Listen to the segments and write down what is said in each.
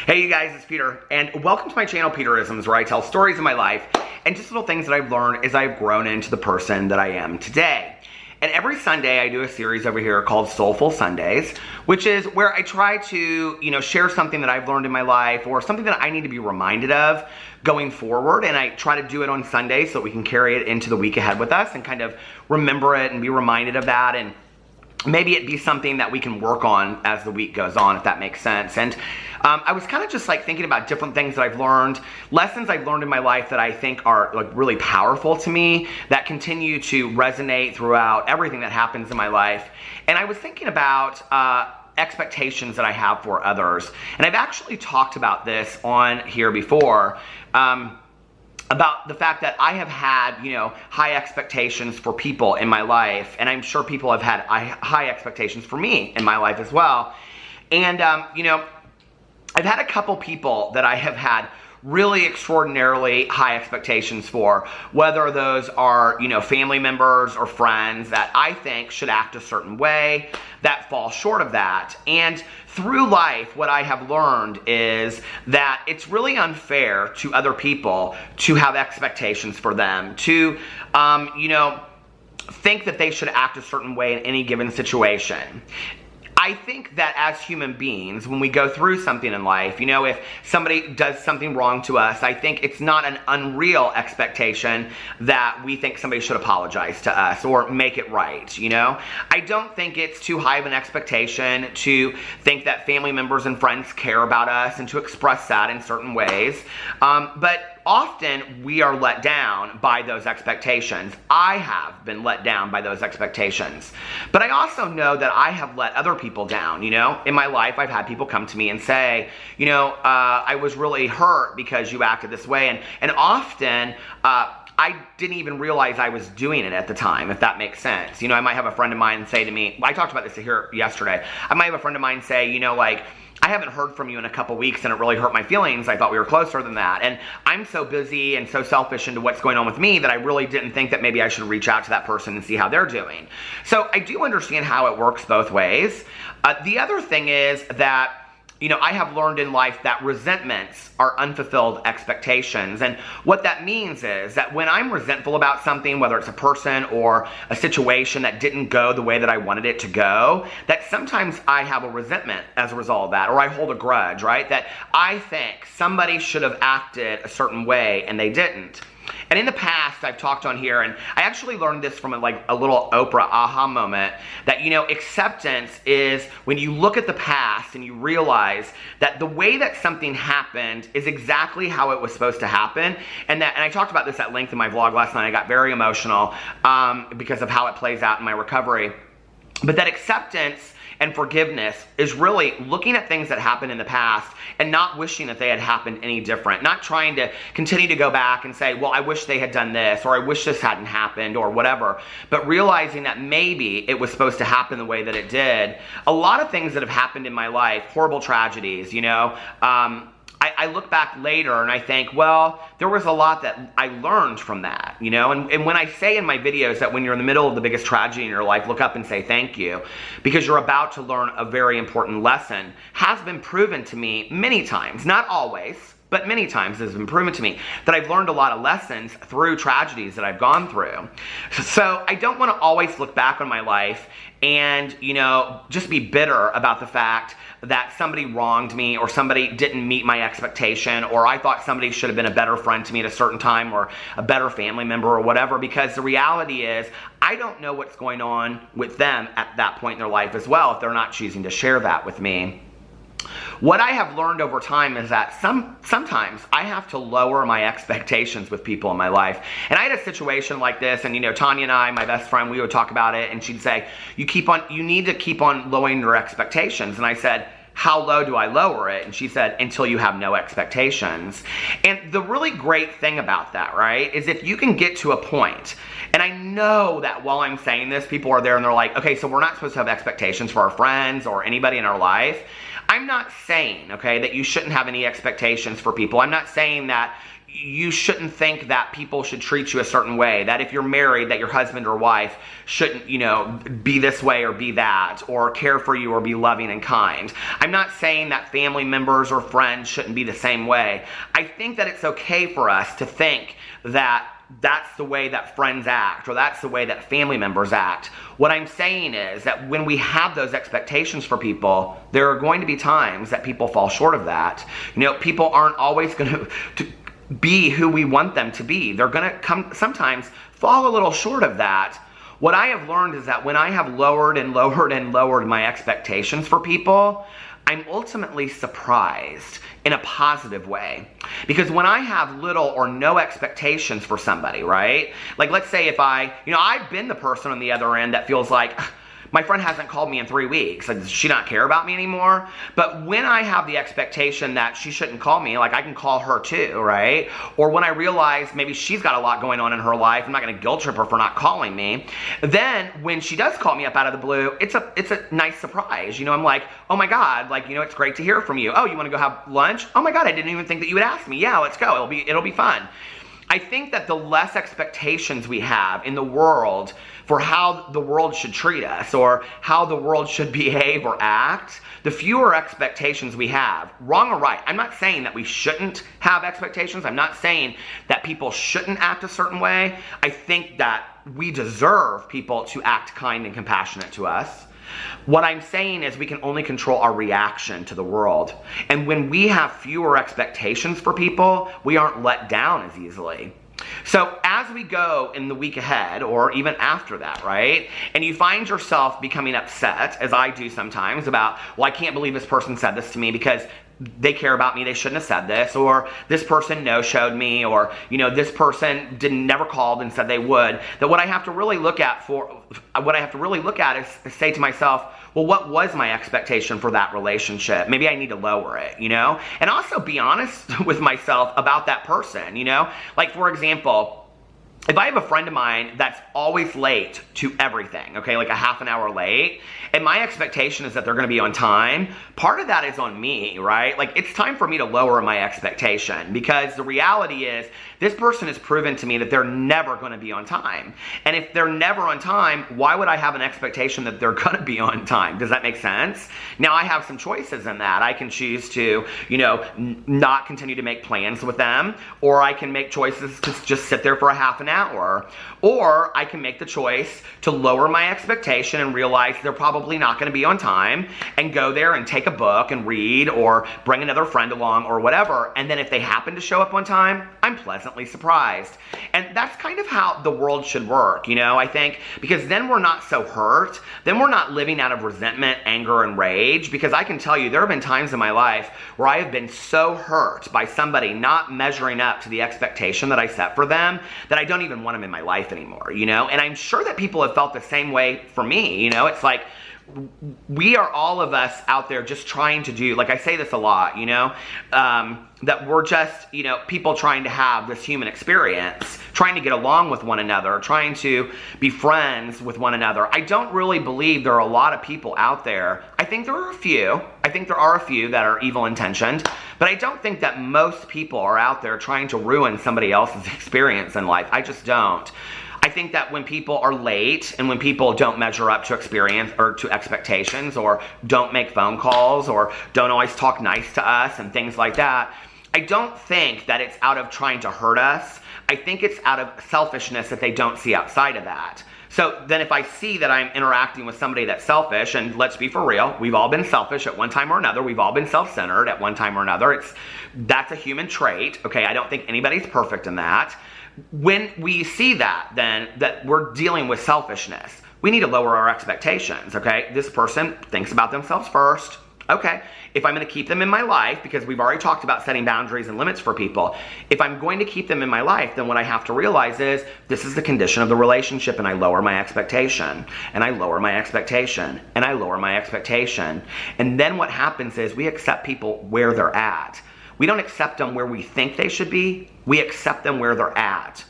Hey you guys, it's Peter, and welcome to my channel, Peterisms, where I tell stories of my life and just little things that I've learned as I've grown into the person that I am today. And every Sunday I do a series over here called Soulful Sundays, which is where I try to, share something that I've learned in my life or something that I need to be reminded of going forward. And I try to do it on Sunday so that we can carry it into the week ahead with us and kind of remember it and be reminded of that. And maybe it be something that we can work on as the week goes on, if that makes sense. And I was kind of just like thinking about different things that I've learned, lessons I've learned in my life that I think are like really powerful to me, that continue to resonate throughout everything that happens in my life. And I was thinking about expectations that I have for others. And I've actually talked about this on here before, about the fact that I have had, high expectations for people in my life, and I'm sure people have had high expectations for me in my life as well. And, I've had a couple people that I have had really extraordinarily high expectations for, whether those are, family members or friends that I think should act a certain way that fall short of that. And through life, what I have learned is that it's really unfair to other people to have expectations for them, to, think that they should act a certain way in any given situation. I think that as human beings, when we go through something in life, if somebody does something wrong to us, I think it's not an unreal expectation that we think somebody should apologize to us or make it right, I don't think it's too high of an expectation to think that family members and friends care about us and to express that in certain ways. But often we are let down by those expectations. I have been let down by those expectations. But I also know that I have let other people down, In my life, I've had people come to me and say, I was really hurt because you acted this way. And often, I didn't even realize I was doing it at the time, if that makes sense. I might have a friend of mine say to me, I talked about this here yesterday. I might have a friend of mine say, I haven't heard from you in a couple weeks and it really hurt my feelings. I thought we were closer than that. And I'm so busy and so selfish into what's going on with me that I really didn't think that maybe I should reach out to that person and see how they're doing. So I do understand how it works both ways. The other thing is that I have learned in life that resentments are unfulfilled expectations. And what that means is that when I'm resentful about something, whether it's a person or a situation that didn't go the way that I wanted it to go, that sometimes I have a resentment as a result of that, or I hold a grudge, right? That I think somebody should have acted a certain way and they didn't. And in the past, I've talked on here, and I actually learned this from a little Oprah aha moment, that, acceptance is when you look at the past and you realize that the way that something happened is exactly how it was supposed to happen. And I talked about this at length in my vlog last night. I got very emotional because of how it plays out in my recovery. But that acceptance and forgiveness is really looking at things that happened in the past and not wishing that they had happened any different. Not trying to continue to go back and say, well, I wish they had done this, or I wish this hadn't happened, or whatever. But realizing that maybe it was supposed to happen the way that it did. A lot of things that have happened in my life, horrible tragedies, I look back later and I think, well, there was a lot that I learned from that, and when I say in my videos that when you're in the middle of the biggest tragedy in your life, look up and say thank you, because you're about to learn a very important lesson, has been proven to me many times, not always, but many times has been proven to me that I've learned a lot of lessons through tragedies that I've gone through. So I don't want to always look back on my life and, just be bitter about the fact that somebody wronged me or somebody didn't meet my expectation or I thought somebody should have been a better friend to me at a certain time or a better family member or whatever, because the reality is I don't know what's going on with them at that point in their life as well if they're not choosing to share that with me. What I have learned over time is that sometimes I have to lower my expectations with people in my life. And I had a situation like this, and Tanya and I, my best friend, we would talk about it, and she'd say, you need to keep on lowering your expectations. And I said, how low do I lower it? And she said, until you have no expectations. And the really great thing about that, right, is if you can get to a point, and I know that while I'm saying this, people are there and they're like, okay, so we're not supposed to have expectations for our friends or anybody in our life. I'm not saying, okay, that you shouldn't have any expectations for people. I'm not saying that you shouldn't think that people should treat you a certain way, that if you're married, that your husband or wife shouldn't, be this way or be that, or care for you or be loving and kind. I'm not saying that family members or friends shouldn't be the same way. I think that it's okay for us to think that that's the way that friends act, or that's the way that family members act. What I'm saying is that when we have those expectations for people, there are going to be times that people fall short of that. People aren't always going to be who we want them to be. They're going to sometimes fall a little short of that. What I have learned is that when I have lowered and lowered and lowered my expectations for people, I'm ultimately surprised in a positive way. Because when I have little or no expectations for somebody, right? Like, let's say if I've been the person on the other end that feels like, my friend hasn't called me in 3 weeks. Like, does she not care about me anymore? But when I have the expectation that she shouldn't call me, like I can call her too, right? Or when I realize maybe she's got a lot going on in her life, I'm not going to guilt trip her for not calling me. Then when she does call me up out of the blue, it's a nice surprise. I'm like, oh my God, it's great to hear from you. Oh, you want to go have lunch? Oh my God, I didn't even think that you would ask me. Yeah, let's go. It'll be fun. I think that the less expectations we have in the world for how the world should treat us or how the world should behave or act, the fewer expectations we have, wrong or right. I'm not saying that we shouldn't have expectations. I'm not saying that people shouldn't act a certain way. I think that we deserve people to act kind and compassionate to us. What I'm saying is we can only control our reaction to the world. And when we have fewer expectations for people, we aren't let down as easily. So as we go in the week ahead, or even after that, right, and you find yourself becoming upset, as I do sometimes, about, well, I can't believe this person said this to me because they care about me, they shouldn't have said this, or this person no-showed me, or, this person never called and said they would, that what I have to really look at is say to myself, well, what was my expectation for that relationship? Maybe I need to lower it, and also be honest with myself about that person, like, for example, if I have a friend of mine that's always late to everything, okay, like a half an hour late, and my expectation is that they're going to be on time, part of that is on me, right? Like, it's time for me to lower my expectation, because the reality is this person has proven to me that they're never going to be on time. And if they're never on time, why would I have an expectation that they're going to be on time? Does that make sense? Now, I have some choices in that. I can choose to, not continue to make plans with them, or I can make choices to just sit there for a half an hour, or I can make the choice to lower my expectation and realize they're probably not going to be on time, and go there and take a book and read, or bring another friend along, or whatever. And then if they happen to show up on time, I'm pleasantly surprised. And that's kind of how the world should work, I think, because then we're not so hurt. Then we're not living out of resentment, anger, and rage, because I can tell you there have been times in my life where I have been so hurt by somebody not measuring up to the expectation that I set for them that I don't even want them in my life anymore, And I'm sure that people have felt the same way for me, It's like, we are all of us out there just trying to do, like I say this a lot, that we're just, people trying to have this human experience, trying to get along with one another, trying to be friends with one another. I don't really believe there are a lot of people out there. I think there are a few. I think there are a few that are evil intentioned, but I don't think that most people are out there trying to ruin somebody else's experience in life. I just don't. I think that when people are late and when people don't measure up to experience or to expectations, or don't make phone calls, or don't always talk nice to us and things like that, I don't think that it's out of trying to hurt us. I think it's out of selfishness that they don't see outside of that. So then if I see that I'm interacting with somebody that's selfish, and let's be for real, we've all been selfish at one time or another. We've all been self-centered at one time or another. That's a human trait, okay? I don't think anybody's perfect in that. When we see that, then, that we're dealing with selfishness, we need to lower our expectations, okay? This person thinks about themselves first. Okay, if I'm going to keep them in my life, because we've already talked about setting boundaries and limits for people, if I'm going to keep them in my life, then what I have to realize is this is the condition of the relationship, and I lower my expectation, and I lower my expectation, and I lower my expectation. And then what happens is we accept people where they're at. We don't accept them where we think they should be. We accept them where they're at.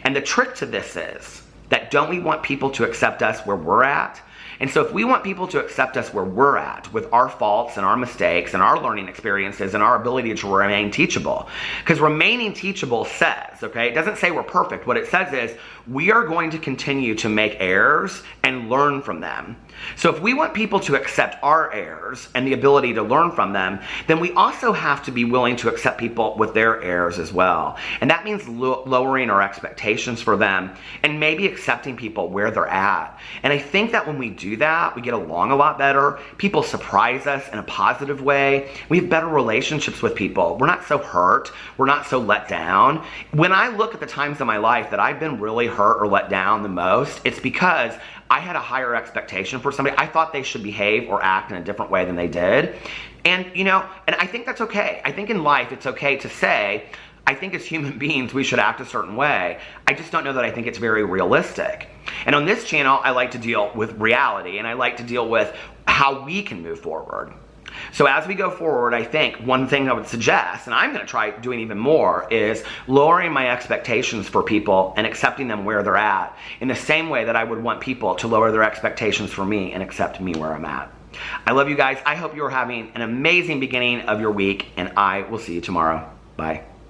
And the trick to this is that don't we want people to accept us where we're at? And so if we want people to accept us where we're at, with our faults and our mistakes and our learning experiences and our ability to remain teachable, because remaining teachable says, okay, it doesn't say we're perfect. What it says is we are going to continue to make errors and learn from them. So if we want people to accept our errors and the ability to learn from them, then we also have to be willing to accept people with their errors as well. And that means lowering our expectations for them and maybe accepting people where they're at. And I think that when we do that, we get along a lot better. People surprise us in a positive way. We have better relationships with people. We're not so hurt. We're not so let down. When I look at the times in my life that I've been really hurt or let down the most, it's because I had a higher expectation for somebody. I thought they should behave or act in a different way than they did. And, you know, and I think that's okay. I think in life it's okay to say, I think as human beings we should act a certain way. I just don't know that I think it's very realistic. And on this channel, I like to deal with reality, and I like to deal with how we can move forward. So as we go forward, I think one thing I would suggest, and I'm going to try doing even more, is lowering my expectations for people and accepting them where they're at in the same way that I would want people to lower their expectations for me and accept me where I'm at. I love you guys. I hope you're having an amazing beginning of your week, and I will see you tomorrow. Bye.